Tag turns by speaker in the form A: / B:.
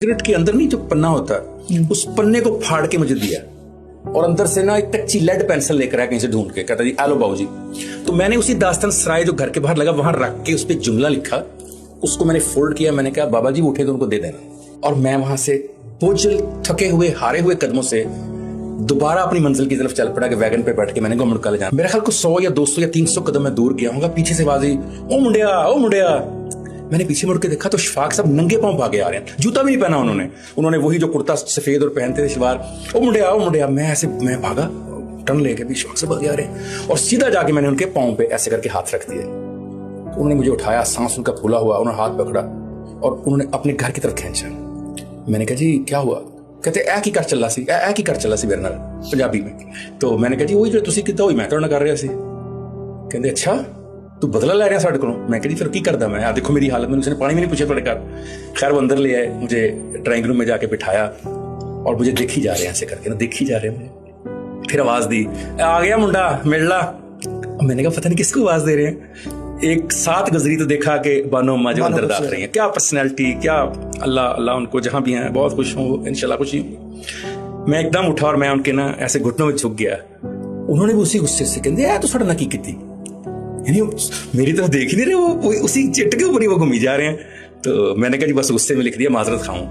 A: Cigarette के अंदर नहीं जो पन्ना होता है उस पन्ने को फाड़ के मुझे दिया और अंदर से ना एक कच्ची लेड पेंसिल लेकर आया कहीं से ढूंढ के, कहता जी आलो बाबू जी। तो मैंने उसी दास्तान सराय जो घर के बाहर लगा वहां रख के उस पर जुमला लिखा, उसको मैंने फोल्ड किया। मैंने कहा बाबा जी उठे तो उनको दे देना। और मैं वहां से बोझल थके हुए हारे हुए कदमों से दोबारा अपनी मंजिल की तरफ चल पड़ा कि वैगन पे बैठ के मैंने गवर्नमेंट कॉलेज जाना। मेरे ख्याल को 100 या 200 या 300 कदम मैं दूर गया हूँ। पीछे से आवाज आई, ओ मुंडिया। मैंने पीछे मुड़ के देखा तो शफाक साहब नंगे पांव भागे आ रहे हैं, जूता भी नहीं पहना उन्होंने वही जो कुर्ता सफेद और पहनते थे शलवार। ओ मुंडिया। मैं भागा, टर्न लेके भी शफाक साहब भागे आ रहे हैं और सीधा जाके मैंने उनके पांव पे ऐसे करके हाथ रख दिए। तो उन्होंने मुझे उठाया, सांस उनका फूला हुआ, उन्होंने हाथ पकड़ा और उन्होंने अपने घर की तरफ खींचा। मैंने कहा जी क्या हुआ? कहते ऐ की कर चला सी मेरे नाल पंजाबी में। तो मैंने कहा जी वही जो तुसी कीता होई मैं तुहाडे नाल कर रहा सी। कहते अच्छा तू बदला लै रहा साढ़े को। मैं कहा जी फिर की करदा मैं, देखो मेरी हालत, मैंने उसने पानी भी नहीं पूछा थोड़े घर। खैर वो अंदर ले आए, मुझे ड्राइंग रूम में जाके बिठाया और मुझे देखी जा रहे हैं ऐसे करके ना, देखी जा रहे हैं। फिर आवाज दी, आ गया मुंडा मिल ला। मैंने कहा पता नहीं किसको आवाज दे रहे हैं। एक साथ गुजरी तो देखा कि बानो अम्मा जो अंदर दाख रही हैं। क्या पर्सनैलिटी, क्या अल्लाह उनको जहां भी हैं बहुत खुश हूँ, इंशाल्लाह खुशी हूँ। मैं एकदम उठा और मैं उनके ना ऐसे घुटनों में झुक गया। उन्होंने भी उसी गुस्से से कहते तो साढ़े ना की कीती, यानी मेरी तरफ देख ही नहीं रहे, वो उसी चिट के ऊपर ही वो घूमी जा रहे हैं। तो मैंने कहा जी बस गुस्से में लिख दिया, माजरत खाऊं।